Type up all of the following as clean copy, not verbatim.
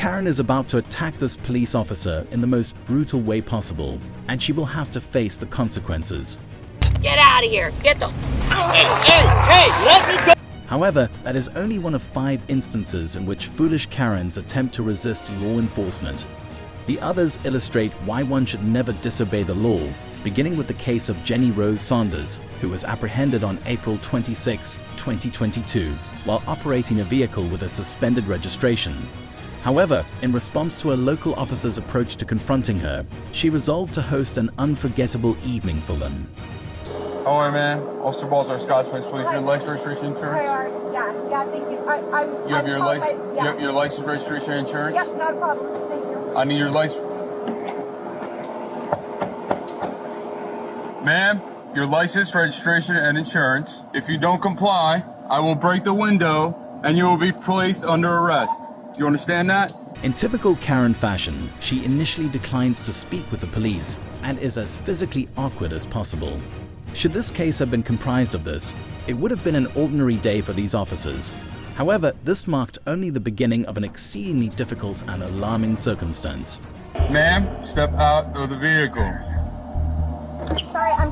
Karen is about to attack this police officer in the most brutal way possible, and she will have to face the consequences. Get out of here! Get the... Hey, let me go! However, that is only one of 5 instances in which foolish Karens attempt to resist law enforcement. The others illustrate why one should never disobey the law, beginning with the case of Jenny Rose Saunders, who was apprehended on April 26, 2022, while operating a vehicle with a suspended registration. However, in response to a local officer's approach to confronting her, she resolved to host an unforgettable evening for them. How are you, man? Officer Balzar, Scotts Plains Police. Your license, registration, insurance? Yeah, thank you. You have your license, you have your license, registration, insurance? Yep, not a problem. Thank you. I need your license. Ma'am, your license, registration, and insurance. If you don't comply, I will break the window and you will be placed under arrest. You understand that? In typical Karen fashion, she initially declines to speak with the police and is as physically awkward as possible. Should this case have been comprised of this, it would have been an ordinary day for these officers. However, this marked only the beginning of an exceedingly difficult and alarming circumstance. Ma'am, step out of the vehicle. Sorry, I'm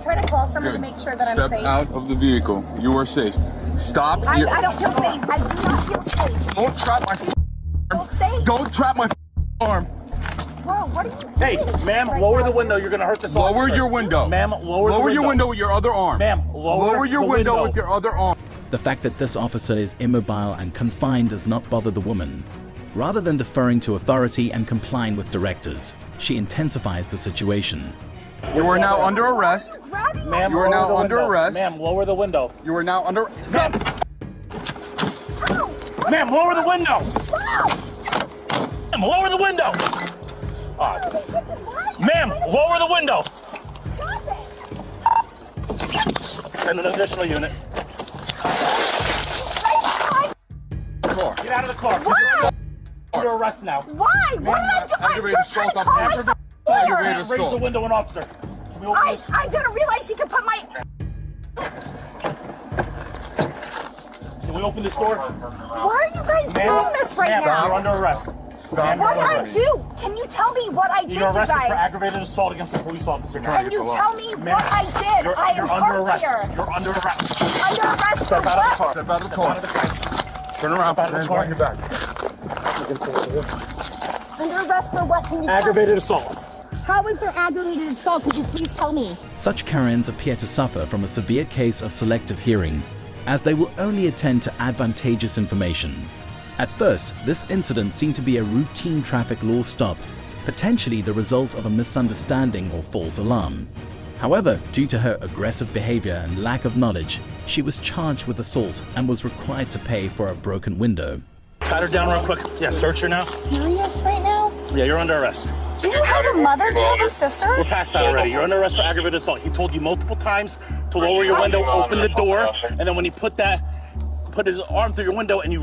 trying to call someone to make sure that I'm safe. Step out of the vehicle. You are safe. Stop. I don't feel safe. I do not feel safe. Don't trap my arm. Don't trap my arm. Whoa, what are you doing? Hey, ma'am, lower the window. You're going to hurt this officer. Lower your window. Ma'am, lower your window with your other arm. Ma'am, lower your window with your other arm. The fact that this officer is immobile and confined does not bother the woman. Rather than deferring to authority and complying with directives, she intensifies the situation. You are now under arrest. Ma'am, you are now under arrest. Ma'am, lower the window. You are now under... Stop! Ma'am, lower the window! Ma'am, lower the window! Ma'am, lower the window! Send an additional unit. Get out of the car. Why? You're under arrest now. Why? What did I do? I'm just trying to call my father. Raise the window, an officer. I didn't realize he could put my... Can we open this door? Why are you guys doing this right now? You're under arrest. What did I do? Can you tell me what I did, You're arrested you for guys? aggravated assault against a police officer. Can you tell me what I did? I am under arrest. here. You're under arrest. Under arrest Step for out of the car. what? Step out of the car. Turn around. Hands behind your back. Under arrest for what? Can you Aggravated assault. How is there aggravated assault? Could you please tell me? Such Karens appear to suffer from a severe case of selective hearing, as they will only attend to advantageous information. At first, this incident seemed to be a routine traffic law stop, potentially the result of a misunderstanding or false alarm. However, due to her aggressive behavior and lack of knowledge, she was charged with assault and was required to pay for a broken window. Pat her down real quick. Yeah, search her now. Serious right now? Yeah, you're under arrest. Do you have a mother? Do you have a sister? We're past that already. You're under arrest for aggravated assault. He told you multiple times to lower your window, open the door, and then when he put his arm through your window and you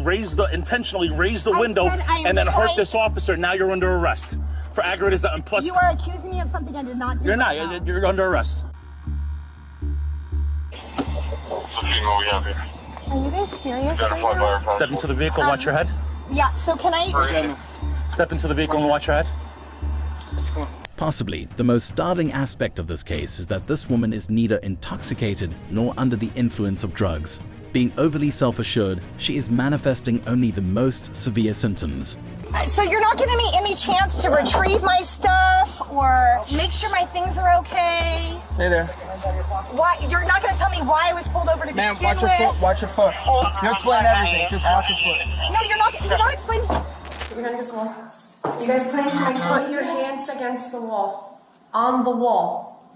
intentionally raised the window and then hurt this officer, now you're under arrest for aggravated assault. And plus, you are accusing me of something I did not do. You're not. You're under arrest. Are you guys serious right now? Step into the vehicle, watch your head. Yeah, so can I... Step into the vehicle and watch your head. Possibly, the most startling aspect of this case is that this woman is neither intoxicated nor under the influence of drugs. Being overly self-assured, she is manifesting only the most severe symptoms. So you're not giving me any chance to retrieve my stuff or make sure my things are okay? Stay there. Why? You're not going to tell me why I was pulled over to begin with? Ma'am, watch your foot. Watch your foot. You explain everything. Just watch your foot. No, you're not explaining. You're gonna get the wall. You guys plan to put your hands against the wall. On the wall.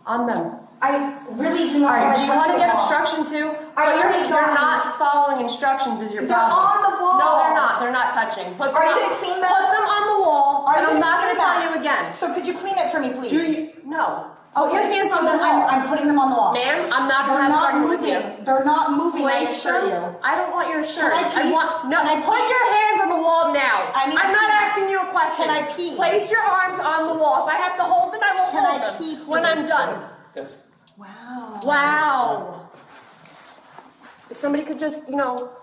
On them. I really do not Alright, want do to you want to get touch obstruction too? I But already you're got not following instructions is your They're problem. on the wall. No, they're not. They're not touching. Put them Are you on- gonna clean them? Put them on the wall. Are and you I'm not gonna going to do tell that? you again. So could you clean it for me, please? Do you? No. Oh, Put your hands on the then wall. I'm putting them on the wall. Ma'am, I'm not going to They're have not sex with moving. you. They're not moving. I Place assure them. you. I don't want your shirt. Can I pee? No, Can I put pee? your hands on the wall now. I need I'm to not pee. asking you a question. Can I pee? Place your arms on the wall. If I have to hold them, I will Can hold I them. pee, When I'm please? done. Yes. Wow. Wow. If somebody could just,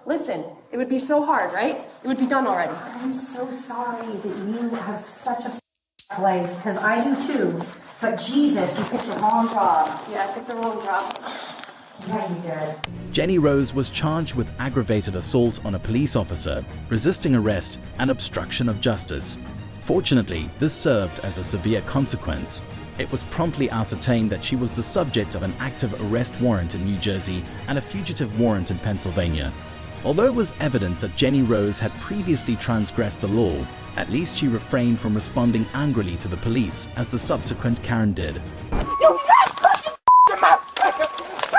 listen, it would be so hard, right? It would be done already. I'm so sorry that you have such a life, because I do too. But Jesus, you picked the wrong job. Yeah, I picked the wrong job. Yeah, you did. Jenny Rose was charged with aggravated assault on a police officer, resisting arrest, and obstruction of justice. Fortunately, this served as a severe consequence. It was promptly ascertained that she was the subject of an active arrest warrant in New Jersey and a fugitive warrant in Pennsylvania. Although it was evident that Jenny Rose had previously transgressed the law, at least she refrained from responding angrily to the police, as the subsequent Karen did.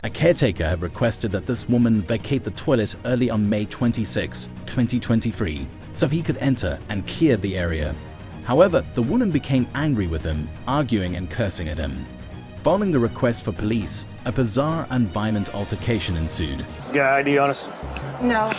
A caretaker had requested that this woman vacate the toilet early on May 26, 2023, so he could enter and clear the area. However, the woman became angry with him, arguing and cursing at him. Following the request for police, a bizarre and violent altercation ensued. You got ID on us? No.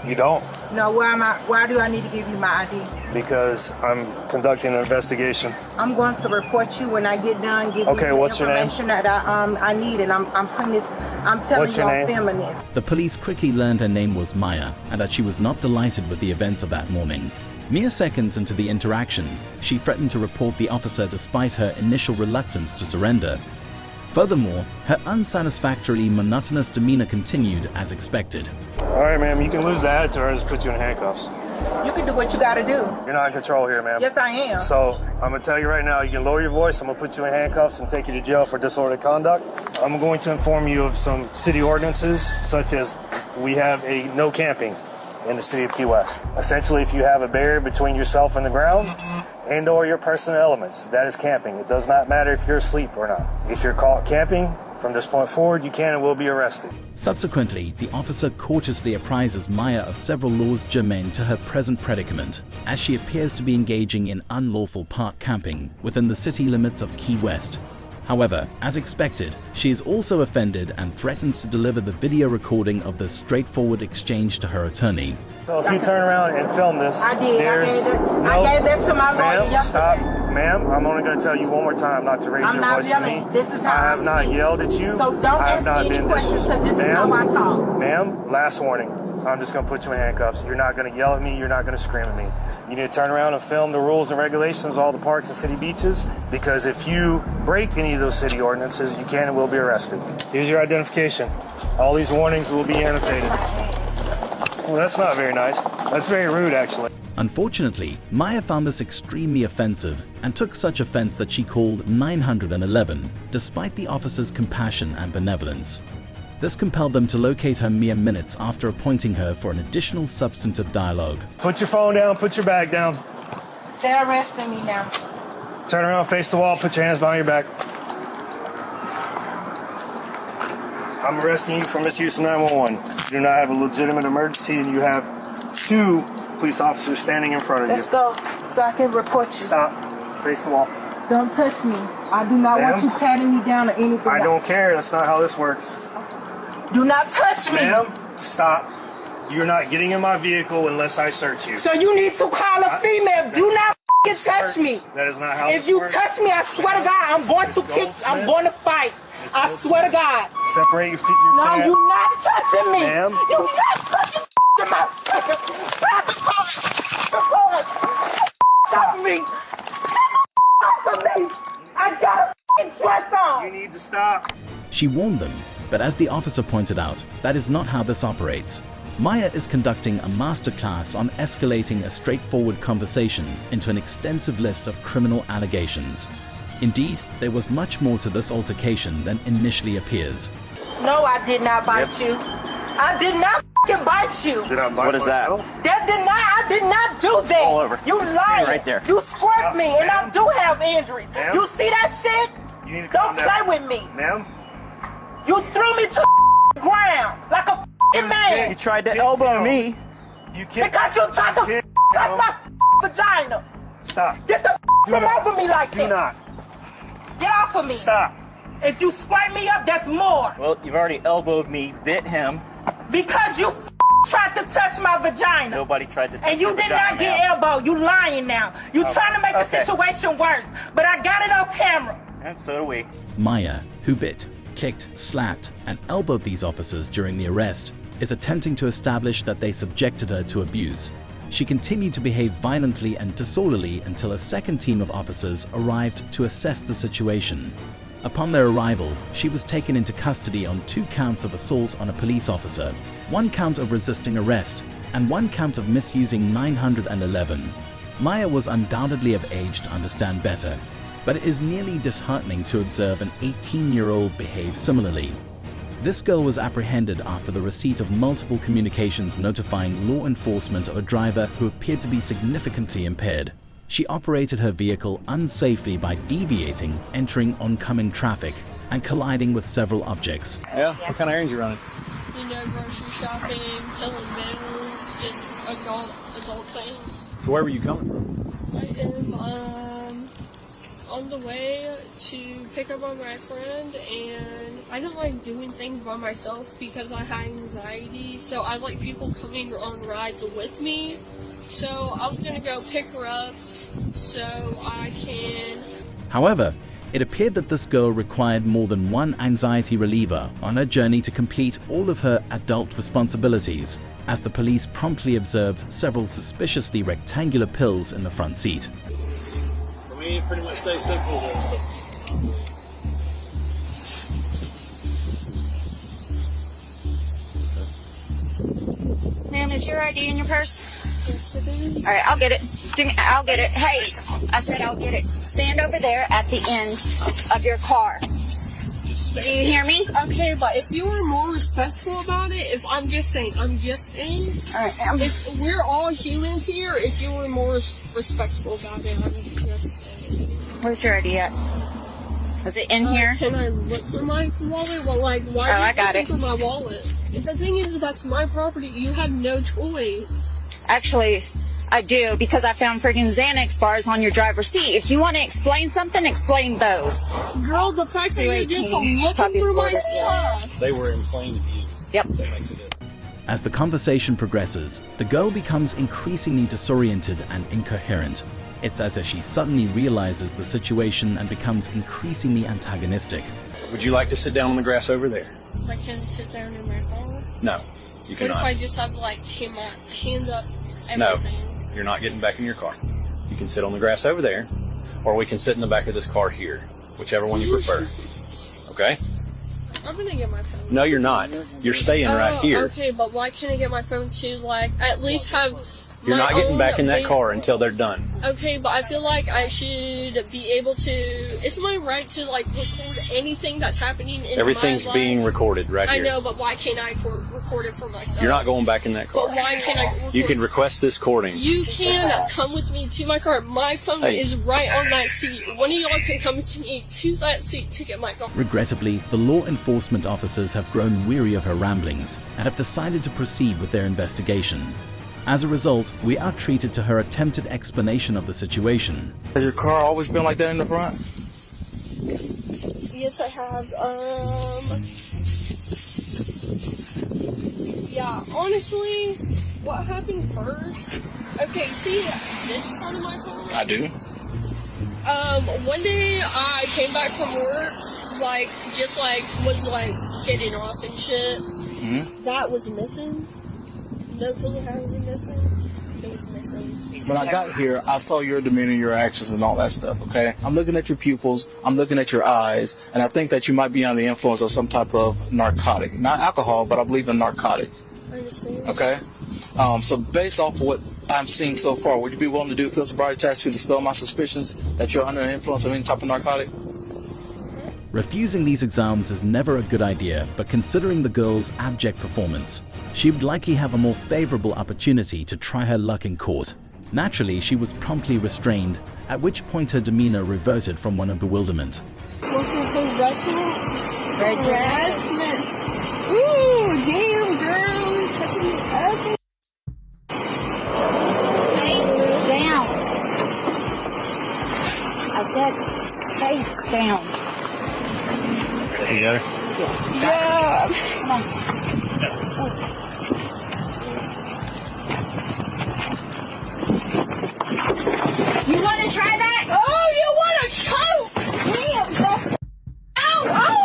You don't? No, why do I need to give you my ID? Because I'm conducting an investigation. I'm going to report you when I get done, give Okay, you the what's your name? information that I need, and I'm putting this, I'm telling What's you your I'm name? filming this. The police quickly learned her name was Maya and that she was not delighted with the events of that morning. Mere seconds into the interaction, she threatened to report the officer despite her initial reluctance to surrender. Furthermore, her unsatisfactorily monotonous demeanor continued as expected. All right, ma'am, you can lose the attitude or I'll just put you in handcuffs. You can do what you gotta do. You're not in control here, ma'am. Yes, I am. So, I'm gonna tell you right now, you can lower your voice, I'm gonna put you in handcuffs and take you to jail for disorderly conduct. I'm going to inform you of some city ordinances, such as we have a no camping in the city of Key West. Essentially, if you have a barrier between yourself and the ground and or your personal elements, that is camping. It does not matter if you're asleep or not. If you're caught camping, from this point forward, you can and will be arrested. Subsequently, the officer cautiously apprises Maya of several laws germane to her present predicament, as she appears to be engaging in unlawful park camping within the city limits of Key West. However, as expected, she is also offended and threatens to deliver the video recording of this straightforward exchange to her attorney. So if you turn around and film this, I did. I gave that to my lawyer ma'am, yesterday. stop. Ma'am, I'm only going to tell you one more time not to raise I'm your not voice to me. yelling. This is how I have not speak. yelled at you. So don't I have ask not me any been questions, because this is Ma'am, how I talk. Ma'am, last warning. I'm just going to put you in handcuffs. You're not going to yell at me. You're not going to scream at me. You need to turn around and film the rules and regulations of all the parks and city beaches, because if you break any of those city ordinances, you can and will be arrested. Here's your identification. All these warnings will be annotated. Well, that's not very nice. That's very rude, actually. Unfortunately, Maya found this extremely offensive and took such offense that she called 911, despite the officer's compassion and benevolence. This compelled them to locate her mere minutes after appointing her for an additional substantive dialogue. Put your phone down, put your bag down. They're arresting me now. Turn around, face the wall, put your hands behind your back. I'm arresting you for misuse of 911. You do not have a legitimate emergency, and you have 2 police officers standing in front of you. Let's go, so I can report you. Stop. Face the wall. Don't touch me. I do not want you patting me down or anything. I don't care. That's not how this works. Do not touch me. Ma'am, stop. You're not getting in my vehicle unless I search you. So you need to call a female. Do not touch me. That is not how If this you works. touch me, I swear to God, I'm going to kick. I'm going to fight. I swear to God. Separate your feet. No, you're not touching me. Ma'am. You're not touching my Stop me. Stop me. I got a dress on. You need to stop. She warned them, but as the officer pointed out, that is not how this operates. Maya is conducting a masterclass on escalating a straightforward conversation into an extensive list of criminal allegations. Indeed, there was much more to this altercation than initially appears. No, I did not bite you. I did not fucking bite you. Did I bite What is that? myself? I did not do that. All over. You lying. Right there. You squirt me, and I do have injuries. Ma'am? You see that shit? You need to Don't calm down. play with me. Ma'am? You threw me to the ground like a fucking man. You tried to elbow me. You can't. Because you tried to can't touch my vagina. Stop. Get the from over me like Do that. not. Get off of me. Stop. If you scrape me up, that's more. Well, you've already elbowed me, bit him. Because you tried to touch my vagina. Nobody tried to touch And you your did vagina, not get ma'am. elbowed. You lying now. You trying to make the okay. situation worse. But I got it on camera. And so do we. Maya, who bit, kicked, slapped, and elbowed these officers during the arrest, is attempting to establish that they subjected her to abuse. She continued to behave violently and disorderly until a second team of officers arrived to assess the situation. Upon their arrival, she was taken into custody on 2 counts of assault on a police officer, 1 count of resisting arrest, and 1 count of misusing 911. Maya was undoubtedly of age to understand better, but it is nearly disheartening to observe an 18-year-old behave similarly. This girl was apprehended after the receipt of multiple communications notifying law enforcement of a driver who appeared to be significantly impaired. She operated her vehicle unsafely by deviating, entering oncoming traffic, and colliding with several objects. Yeah? What kind of errands you running? You know, grocery shopping, filling bills, just adult things. So where were you coming from? I am on the way to pick up on my friend, and I don't like doing things by myself because I have anxiety, so I like people coming on rides with me. So I was gonna go pick her up so I can... However, it appeared that this girl required more than one anxiety reliever on her journey to complete all of her adult responsibilities, as the police promptly observed several suspiciously rectangular pills in the front seat. We pretty much stay simple there. Ma'am, is your ID in your purse? Yes, it is. All right, I'll get it. I'll get it. Hey, I said I'll get it. Stand over there at the end of your car. Do you hear me? Okay, but if you were more respectful about it, if I'm just saying, All right, if we're all humans here, if you were more respectful about it, I'm just saying. where's your ID at? Is it in here? Can I look for my wallet? Well, like, why are I you got looking it. for my wallet? If the thing is, that's my property. You have no choice. Actually, I do, because I found friggin' Xanax bars on your driver's seat. If you want to explain something, explain those. Girl, the fact that you're just 218, looking copy through my recorded. stuff. They were in plain view. Yep. That makes it. As the conversation progresses, the girl becomes increasingly disoriented and incoherent. It's as if she suddenly realizes the situation and becomes increasingly antagonistic. Would you like to sit down on the grass over there? I can sit down in my car. No, you What if cannot. I just have to, like, hand up No, everything? you're not getting back in your car. You can sit on the grass over there, or we can sit in the back of this car here, whichever one you prefer. Okay? I'm gonna get my phone. No, you're not. You're staying right here. Okay, but why can't I get my phone to, like, at least have You're my not getting own back in that va- car until they're done. Okay, but I feel like I should be able to. It's my right to, like, record anything that's happening in Everything's my life. being recorded right I here. know, but why can't I record it for myself? You're not going back in that car. But why can't I record? You can request this recording. You can come with me to my car. My phone Hey. is right on that seat. One of y'all can come to me to that seat to get my car. Regrettably, the law enforcement officers have grown weary of her ramblings and have decided to proceed with their investigation. As a result, we are treated to her attempted explanation of the situation. Has your car always been like that in the front? Yes, I have. Yeah, honestly, what happened first? Okay, see this part of my car? I do. One day I came back from work, like, just like, was like getting off and shit. Mm-hmm. That was missing. No clue how it was missing. It was missing. When I got here, I saw your demeanor, your actions, and all that stuff, okay? I'm looking at your pupils, I'm looking at your eyes, and I think that you might be under the influence of some type of narcotic. Not alcohol, but I believe in narcotic, I understand. okay? So based off of what I'm seeing so far, would you be willing to do a field sobriety test to dispel my suspicions that you're under the influence of any type of narcotic? Refusing these exams is never a good idea, but considering the girl's abject performance, she would likely have a more favorable opportunity to try her luck in court. Naturally, she was promptly restrained, at which point her demeanor reverted from one of bewilderment. Harassment. Ooh, damn, girl. Touching me up. Face down. I said face down. You got her? Yeah. Come on. You want to try that? Oh, you want to choke? Damn, the ow, ow.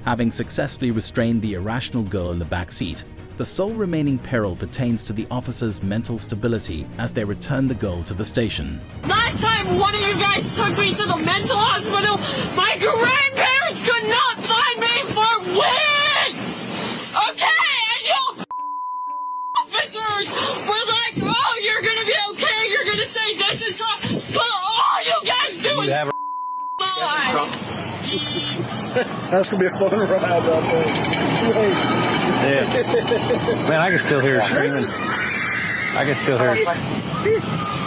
Having successfully restrained the irrational girl in the back seat, the sole remaining peril pertains to the officers' mental stability as they return the girl to the station. Last time one of you guys took me to the mental hospital, my grandparents could not find me for weeks! Okay, and you officers were like, oh, you're gonna be okay, you're gonna say this is wrong, but all you guys do is lie. That's gonna be a fun ride out there. Yeah. Man, I can still hear her screaming. I can still hear her.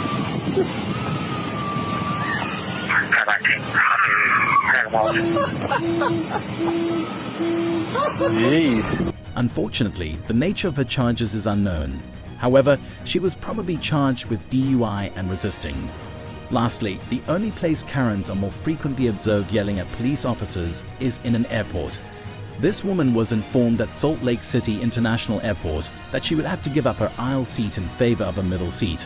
Jeez. Unfortunately, the nature of her charges is unknown. However, she was probably charged with DUI and resisting. Lastly, the only place Karens are more frequently observed yelling at police officers is in an airport. This woman was informed at Salt Lake City International Airport that she would have to give up her aisle seat in favor of a middle seat.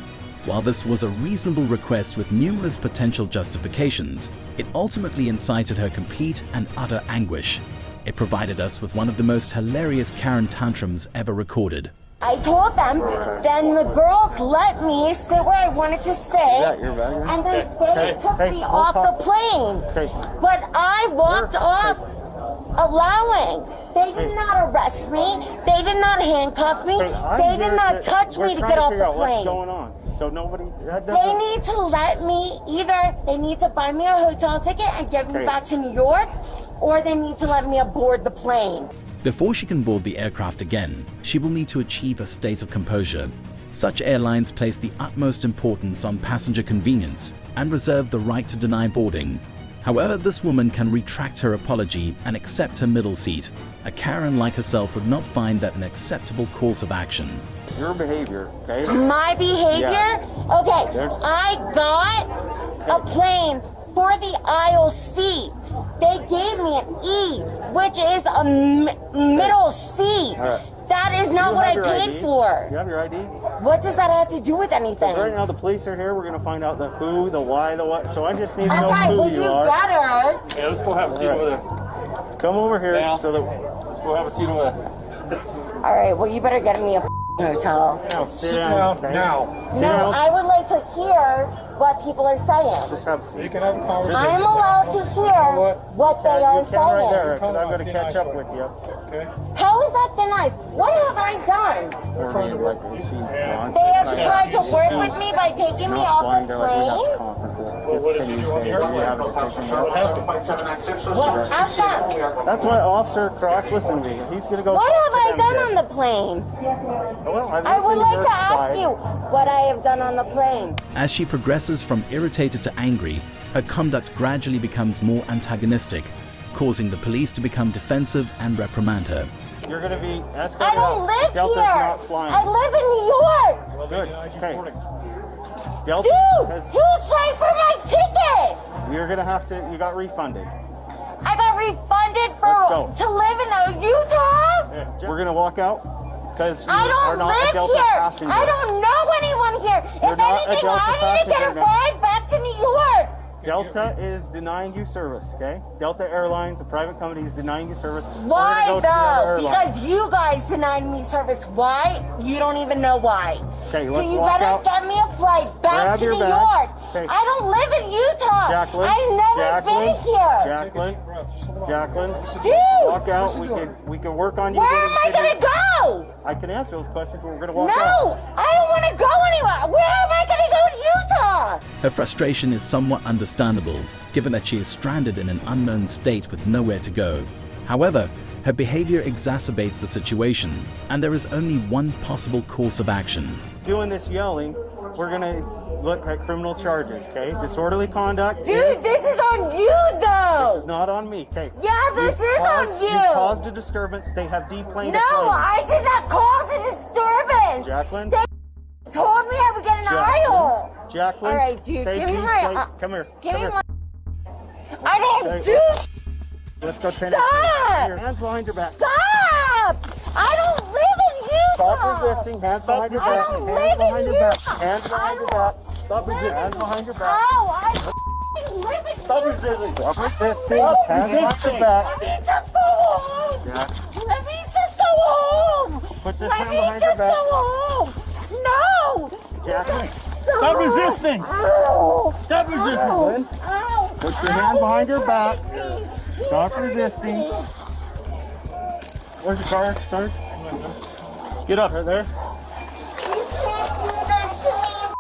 While this was a reasonable request with numerous potential justifications, it ultimately incited her complete and utter anguish. It provided us with one of the most hilarious Karen tantrums ever recorded. I told them, then the girls let me sit where I wanted to sit, and then they took me off the plane. But I walked off allowing. They did not arrest me. They did not handcuff me. They did not touch me to get off the plane. What's going on? So nobody. They need to let me, either they need to buy me a hotel ticket and get me back to New York, or they need to let me aboard the plane. Before she can board the aircraft again, she will need to achieve a state of composure. Such airlines place the utmost importance on passenger convenience and reserve the right to deny boarding. However, this woman can retract her apology and accept her middle seat. A Karen like herself would not find that an acceptable course of action. Your behavior, okay? My behavior? Yeah. Okay, I got a plane for the aisle seat. They gave me an E, which is a middle seat. That is not what I paid for. You have your ID? What does that have to do with anything? Right now the police are here. We're going to find out the who, the why, the what. So I just need to know Okay, who well, you you are. better. Yeah, let's go have a seat over there. Let's come over here so that let's go have a seat over there. All right, well, you better get me a hotel. Now, sit down. Now. No, I would like to hear what people are saying. Just have a seat. You can have a conversation. I'm allowed to hear what they are You can right saying. there, because I'm going to catch up with you. Okay. How is that thin ice? What have I done? We're trying to like a seat. They have tried to work with me by taking me off the plane? Just can you say, do you have a decision here? What? Ask them. That's why Officer Cross, listen to me. He's going to go. What have I done on the plane? Well, I would like to ask you what I have done on the plane. As she progresses from irritated to angry, her conduct gradually becomes more antagonistic, causing the police to become defensive and reprimand her. You're going to be escorted I don't out. live Delta's here. not flying. I live in New York. Well, good. Okay. Delta Dude, who's paying for my ticket? You're going to have to, you got refunded. I got refunded to live in Utah? We're going to walk out because you I are don't not a live Delta here. passenger. I don't know anyone here. You're If not a anything, Delta I need to get a passenger now. ride back to New York. Delta is denying you service, okay? Delta Airlines, a private company, is denying you service. Why We're gonna go to the other though? airline. Because you guys denied me service. Why? You don't even know why. Okay, So let's you walk better out. get me a flight back Grab to your New bag. York. Okay. I don't live in Utah. Jacqueline, I've never been here. Jacqueline, Dude. walk out. We can work on you. Where am I gonna go? I can answer those questions, but we're gonna walk No, out. I don't want to go anywhere. Where am I gonna go in Utah? Her frustration is somewhat understandable, given that she is stranded in an unknown state with nowhere to go. However, her behavior exacerbates the situation, and there is only one possible course of action. Doing this yelling, we're gonna look at criminal charges, okay? Disorderly conduct. Dude, this is on you though. This is not on me, okay? Yeah, this is on you. You caused a disturbance. They have deplaned No, a plane. I did not cause a disturbance. Jacqueline? They told me I would get an aisle. Jacqueline? All right, dude, they give me deplaned- my. Come here. Give come me here. my. I didn't Okay. do. Let's go train Stop! your hands behind your back. Stop! I don't live in Utah. Stop resisting. Hands behind your I back. don't Hands live behind in your back. Utah. Hands behind your back. Stop resisting. Hands behind your back. Ow! I live in Stop Utah. resisting. Stop resisting. Hands behind your back. Let me just go home. home. Let me just go home. Put this Let hand me behind just your back. go home. No. Jacqueline, stop resisting. Stop resisting. Ow. Put your hand behind your back. Stop resisting. Where's the car, Sarge? Get up. Right there. You can't do this to me.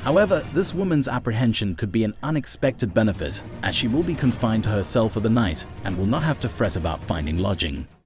However, this woman's apprehension could be an unexpected benefit, as she will be confined to her cell for the night and will not have to fret about finding lodging.